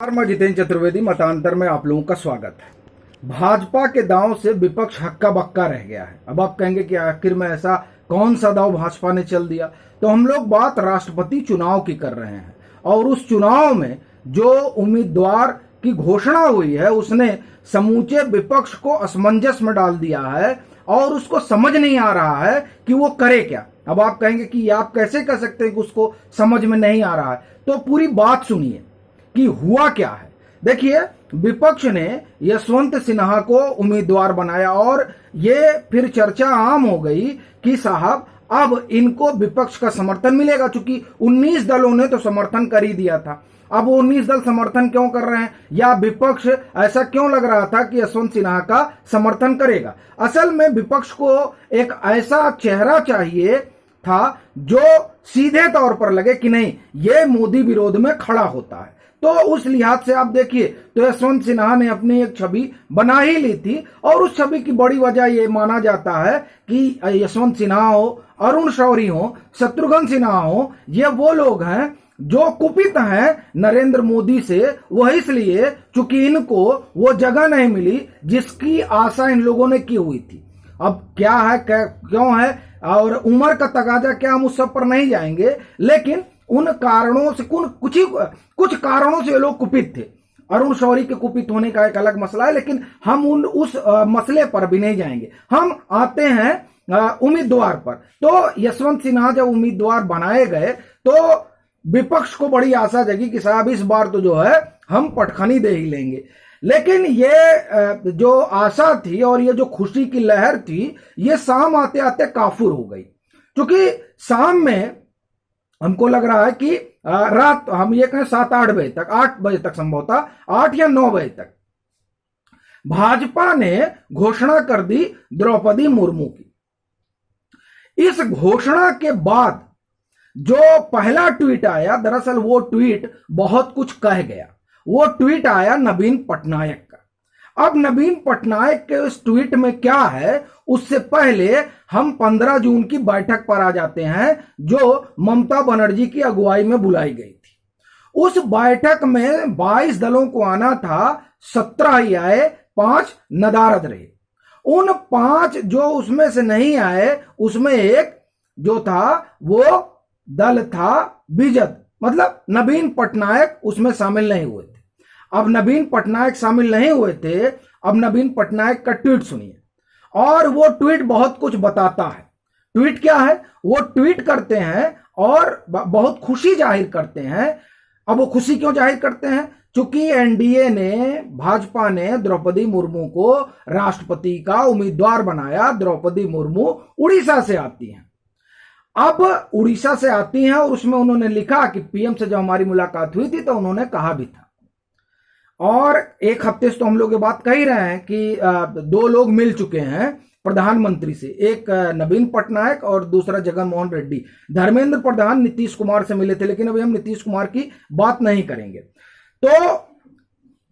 मैं जितेंद्र चतुर्वेदी मतांतर में आप लोगों का स्वागत है। भाजपा के दांव से विपक्ष हक्का बक्का रह गया है। अब आप कहेंगे कि आखिर में ऐसा कौन सा दांव भाजपा ने चल दिया, तो हम लोग बात राष्ट्रपति चुनाव की कर रहे हैं। और उस चुनाव में जो उम्मीदवार की घोषणा हुई है उसने समूचे विपक्ष को असमंजस में डाल दिया है और उसको समझ नहीं आ रहा है कि वो करे क्या। अब आप कहेंगे कि आप कैसे कर सकते हैं कि उसको समझ में नहीं आ रहा है, तो पूरी बात सुनिए कि हुआ क्या है। देखिए, विपक्ष ने यशवंत सिन्हा को उम्मीदवार बनाया और ये फिर चर्चा आम हो गई कि साहब अब इनको विपक्ष का समर्थन मिलेगा, चूंकि 19 दलों ने तो समर्थन कर ही दिया था। अब वो 19 दल समर्थन क्यों कर रहे हैं, या विपक्ष ऐसा क्यों लग रहा था कि यशवंत सिन्हा का समर्थन करेगा। असल में विपक्ष को एक ऐसा चेहरा चाहिए था जो सीधे तौर पर लगे कि नहीं, ये मोदी विरोध में खड़ा होता है। तो उस लिहाज से आप देखिए तो यशवंत सिन्हा ने अपनी एक छवि बना ही ली थी, और उस छवि की बड़ी वजह यह माना जाता है कि यशवंत सिन्हा हो, अरुण शौरी हो, शत्रुघ्न सिन्हा हो, ये वो लोग हैं जो कुपित हैं नरेंद्र मोदी से। वह इसलिए चूंकि इनको वो जगह नहीं मिली जिसकी आशा इन लोगों ने की हुई थी। अब क्या है, क्यों है और उम्र का तकाजा क्या, हम उस सब पर नहीं जाएंगे, लेकिन उन कारणों से कुछ कारणों से ये लोग कुपित थे। अरुण शौरी के कुपित होने का एक अलग मसला है, लेकिन हम उस मसले पर भी नहीं जाएंगे। हम आते हैं उम्मीदवार पर। तो यशवंत सिन्हा जब उम्मीदवार बनाए गए तो विपक्ष को बड़ी आशा जगी कि साहब इस बार तो जो है हम पटखनी दे ही लेंगे। लेकिन ये जो आशा थी और ये जो खुशी की लहर थी, ये शाम आते आते काफूर हो गई। क्योंकि शाम में हमको लग रहा है कि रात, हम ये कहें 7-8 बजे तक, 8 बजे तक, संभवतः 8 या 9 बजे तक भाजपा ने घोषणा कर दी द्रौपदी मुर्मू की। इस घोषणा के बाद जो पहला ट्वीट आया, दरअसल वो ट्वीट बहुत कुछ कह गया। वो ट्वीट आया नवीन पटनायक का। अब नवीन पटनायक के उस ट्वीट में क्या है, उससे पहले हम 15 जून की बैठक पर आ जाते हैं जो ममता बनर्जी की अगुवाई में बुलाई गई थी। उस बैठक में 22 दलों को आना था, 17 ही आए, 5 नदारद रहे। उन 5 जो उसमें से नहीं आए, उसमें एक जो था वो दल था बीजेपी, मतलब नवीन पटनायक उसमें शामिल नहीं हुए थे। अब नवीन पटनायक शामिल नहीं हुए थे। अब नवीन पटनायक का ट्वीट सुनिए, और वो ट्वीट बहुत कुछ बताता है। ट्वीट क्या है, वो ट्वीट करते हैं और बहुत खुशी जाहिर करते हैं। अब वो खुशी क्यों जाहिर करते हैं, क्योंकि एनडीए ने, भाजपा ने द्रौपदी मुर्मू को राष्ट्रपति का उम्मीदवार बनाया। द्रौपदी मुर्मू उड़ीसा से आती हैं। अब उड़ीसा से आती हैं और उसमें उन्होंने लिखा कि पीएम से जब हमारी मुलाकात हुई थी तो उन्होंने कहा भी था, और एक हफ्ते से तो हम लोग ये बात कह ही रहे हैं कि 2 लोग मिल चुके हैं प्रधानमंत्री से, एक नवीन पटनायक और दूसरा जगन मोहन रेड्डी। धर्मेंद्र प्रधान नीतीश कुमार से मिले थे, लेकिन अभी हम नीतीश कुमार की बात नहीं करेंगे। तो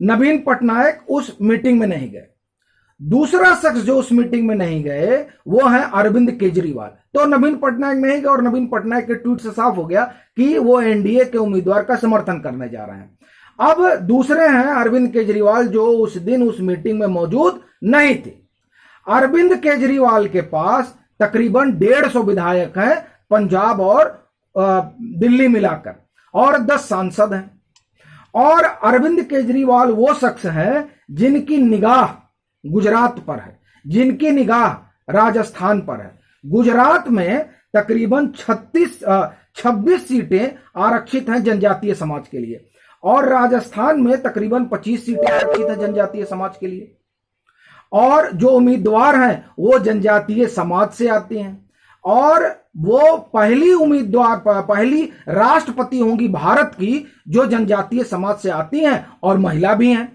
नवीन पटनायक उस मीटिंग में नहीं गए। दूसरा शख्स जो उस मीटिंग में नहीं गए वो है अरविंद केजरीवाल। तो नवीन पटनायक नहीं गए, और नवीन पटनायक के ट्वीट से साफ हो गया कि वो एनडीए के उम्मीदवार का समर्थन करने जा रहे हैं। अब दूसरे हैं अरविंद केजरीवाल, जो उस दिन उस मीटिंग में मौजूद नहीं थे। अरविंद केजरीवाल के पास तकरीबन 150 विधायक हैं, पंजाब और दिल्ली मिलाकर, और 10 सांसद हैं। और अरविंद केजरीवाल वो शख्स हैं जिनकी निगाह गुजरात पर है, जिनकी निगाह राजस्थान पर है। गुजरात में तकरीबन 26 सीटें आरक्षित हैं जनजातीय समाज के लिए, और राजस्थान में तकरीबन 25 सीटें आरक्षित हैं जनजातीय समाज के लिए। और जो उम्मीदवार हैं वो जनजातीय समाज से आते हैं, और वो पहली राष्ट्रपति होंगी भारत की जो जनजातीय समाज से आती हैं, और महिला भी हैं।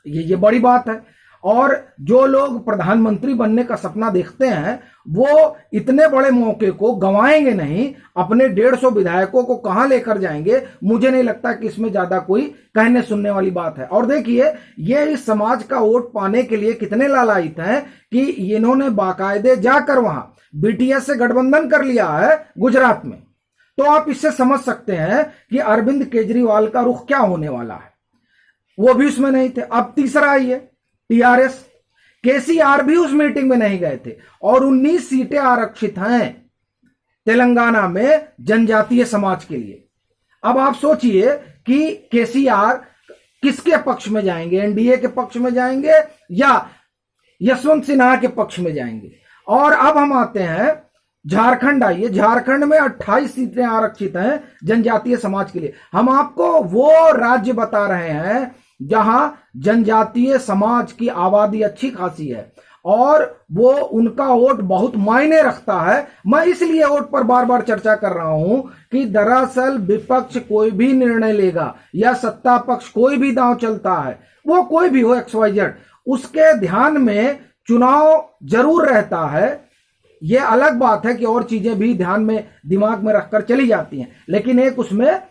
ये बड़ी बात है। और जो लोग प्रधानमंत्री बनने का सपना देखते हैं वो इतने बड़े मौके को गंवाएंगे नहीं। अपने 150 विधायकों को कहां लेकर जाएंगे, मुझे नहीं लगता कि इसमें ज्यादा कोई कहने सुनने वाली बात है। और देखिए, ये इस समाज का वोट पाने के लिए कितने लालायित हैं कि इन्होंने बाकायदे जाकर वहां बीटीएस से गठबंधन कर लिया है गुजरात में। तो आप इससे समझ सकते हैं कि अरविंद केजरीवाल का रुख क्या होने वाला है। वो भी उसमें नहीं थे। अब तीसरा आई है टीआरएस, केसीआर भी उस मीटिंग में नहीं गए थे। और 19 सीटें आरक्षित हैं तेलंगाना में जनजातीय समाज के लिए। अब आप सोचिए कि केसीआर किसके पक्ष में जाएंगे, एनडीए के पक्ष में जाएंगे या यशवंत सिन्हा के पक्ष में जाएंगे। और अब हम आते हैं झारखंड। आइए, झारखंड में 28 सीटें आरक्षित हैं जनजातीय समाज के लिए। हम आपको वो राज्य बता रहे हैं जहां जनजातीय समाज की आबादी अच्छी खासी है और वो उनका वोट बहुत मायने रखता है। मैं इसलिए वोट पर बार बार चर्चा कर रहा हूं कि दरअसल विपक्ष कोई भी निर्णय लेगा या सत्ता पक्ष कोई भी दांव चलता है, वो कोई भी हो XYZ, उसके ध्यान में चुनाव जरूर रहता है। ये अलग बात है कि और चीजें भी ध्यान में दिमाग में रखकर चली जाती हैं, लेकिन एक उसमें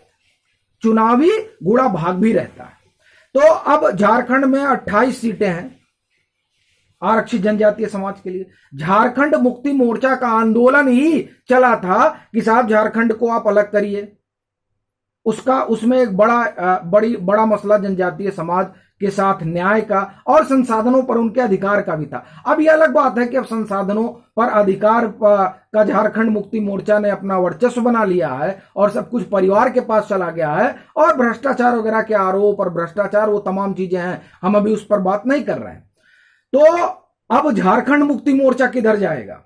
चुनावी गुड़ा भाग भी रहता है। तो अब झारखंड में 28 सीटें हैं आरक्षित जनजातीय समाज के लिए। झारखंड मुक्ति मोर्चा का आंदोलन ही चला था कि साहब झारखंड को आप अलग करिए। उसमें एक बड़ा मसला जनजातीय समाज के साथ न्याय का और संसाधनों पर उनके अधिकार का भी था। अब यह अलग बात है कि अब संसाधनों पर अधिकार का झारखंड मुक्ति मोर्चा ने अपना वर्चस्व बना लिया है और सब कुछ परिवार के पास चला गया है और भ्रष्टाचार वगैरह के आरोप और भ्रष्टाचार वो तमाम चीजें हैं, हम अभी उस पर बात नहीं कर रहे हैं। तो अब झारखंड मुक्ति मोर्चा किधर जाएगा,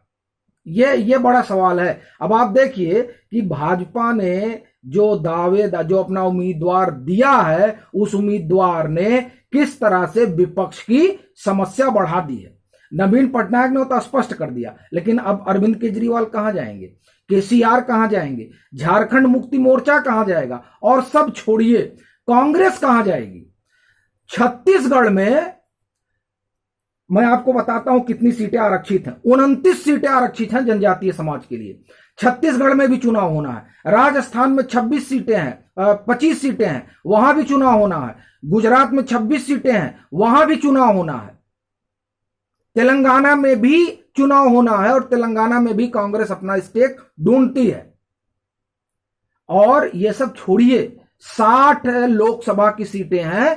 ये बड़ा सवाल है। अब आप देखिए कि भाजपा ने जो अपना उम्मीदवार दिया है, उस उम्मीदवार ने किस तरह से विपक्ष की समस्या बढ़ा दी है। नवीन पटनायक ने तो स्पष्ट कर दिया, लेकिन अब अरविंद केजरीवाल कहां जाएंगे, केसीआर कहां जाएंगे, झारखंड मुक्ति मोर्चा कहां जाएगा, और सब छोड़िए कांग्रेस कहां जाएगी। छत्तीसगढ़ में मैं आपको बताता हूं कितनी सीटें आरक्षित हैं। 29 सीटें आरक्षित हैं जनजातीय समाज के लिए। छत्तीसगढ़ में भी चुनाव होना है। राजस्थान में 26 सीटें हैं, 25 सीटें हैं, वहां भी चुनाव होना है। गुजरात में 26 सीटें हैं, वहां भी चुनाव होना है। तेलंगाना में भी चुनाव होना है और तेलंगाना में भी कांग्रेस अपना स्टेक ढूंढती है। और ये सब छोड़िए, 60 लोकसभा की सीटें हैं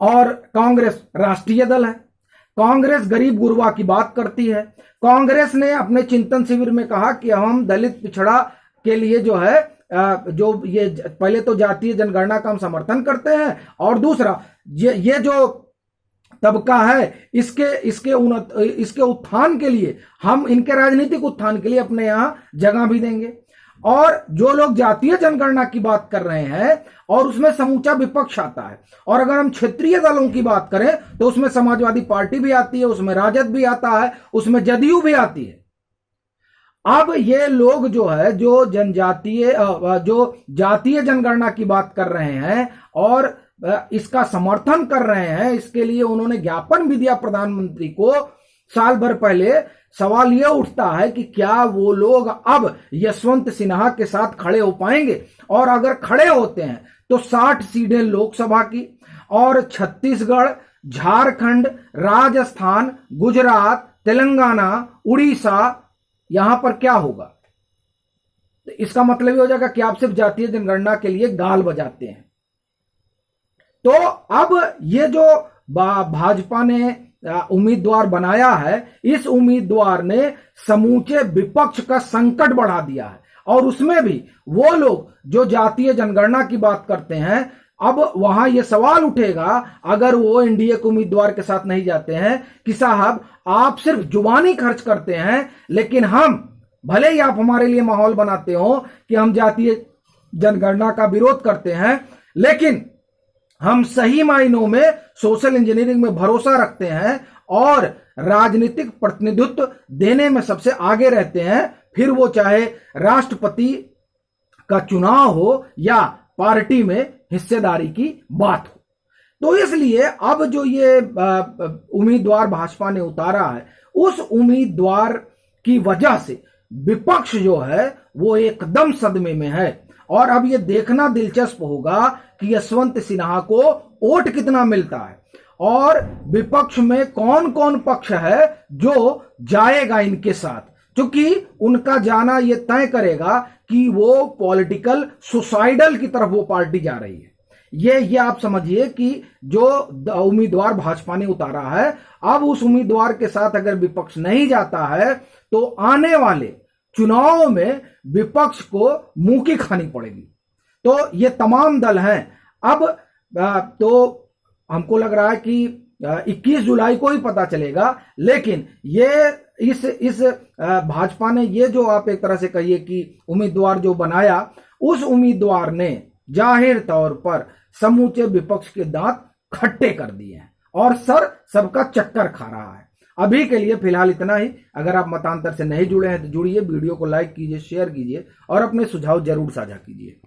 और कांग्रेस राष्ट्रीय दल है। कांग्रेस गरीब गुरबा की बात करती है। कांग्रेस ने अपने चिंतन शिविर में कहा कि हम दलित पिछड़ा के लिए जो है जो ये पहले तो जातीय जनगणना का हम समर्थन करते हैं और दूसरा ये जो तबका है इसके उत्थान के लिए, हम इनके राजनीतिक उत्थान के लिए अपने यहां जगह भी देंगे। और जो लोग जातीय जनगणना की बात कर रहे हैं और उसमें समूचा विपक्ष आता है, और अगर हम क्षेत्रीय दलों की बात करें तो उसमें समाजवादी पार्टी भी आती है, उसमें राजद भी आता है, उसमें जदयू भी आती है। अब ये लोग जो है जो जातीय जनगणना की बात कर रहे हैं और इसका समर्थन कर रहे हैं, इसके लिए उन्होंने ज्ञापन भी दिया प्रधानमंत्री को साल भर पहले। सवाल यह उठता है कि क्या वो लोग अब यशवंत सिन्हा के साथ खड़े हो पाएंगे, और अगर खड़े होते हैं तो 60 सीटें लोकसभा की और छत्तीसगढ़, झारखंड, राजस्थान, गुजरात, तेलंगाना, उड़ीसा, यहां पर क्या होगा। तो इसका मतलब ये हो जाएगा कि आप सिर्फ जातीय जनगणना के लिए गाल बजाते हैं। तो अब ये जो भाजपा ने उम्मीदवार बनाया है, इस उम्मीदवार ने समूचे विपक्ष का संकट बढ़ा दिया है। और उसमें भी वो लोग जो जातीय जनगणना की बात करते हैं, अब वहां यह सवाल उठेगा अगर वो एनडीए के उम्मीदवार के साथ नहीं जाते हैं कि साहब आप सिर्फ जुबानी खर्च करते हैं, लेकिन हम भले ही आप हमारे लिए माहौल बनाते हो कि हम जातीय जनगणना का विरोध करते हैं, लेकिन हम सही मायनों में सोशल इंजीनियरिंग में भरोसा रखते हैं और राजनीतिक प्रतिनिधित्व देने में सबसे आगे रहते हैं, फिर वो चाहे राष्ट्रपति का चुनाव हो या पार्टी में हिस्सेदारी की बात हो। तो इसलिए अब जो ये उम्मीदवार भाजपा ने उतारा है, उस उम्मीदवार की वजह से विपक्ष जो है वो एकदम सदमे में है। और अब ये देखना दिलचस्प होगा कि यशवंत सिन्हा को वोट कितना मिलता है और विपक्ष में कौन कौन पक्ष है जो जाएगा इनके साथ, क्योंकि उनका जाना यह तय करेगा कि वो पॉलिटिकल सुसाइडल की तरफ वो पार्टी जा रही है ये आप समझिए कि जो उम्मीदवार भाजपा ने उतारा है, अब उस उम्मीदवार के साथ अगर विपक्ष नहीं जाता है तो आने वाले चुनाव में विपक्ष को मुंह की खानी पड़ेगी। तो ये तमाम दल हैं। अब तो हमको लग रहा है कि 21 जुलाई को ही पता चलेगा, लेकिन ये इस भाजपा ने ये जो आप एक तरह से कहिए कि उम्मीदवार जो बनाया, उस उम्मीदवार ने जाहिर तौर पर समूचे विपक्ष के दांत खट्टे कर दिए हैं और सबका चक्कर खा रहा है। अभी के लिए फिलहाल इतना ही। अगर आप मतांतर से नहीं जुड़े हैं तो जुड़िए, वीडियो को लाइक कीजिए, शेयर कीजिए और अपने सुझाव जरूर साझा कीजिए।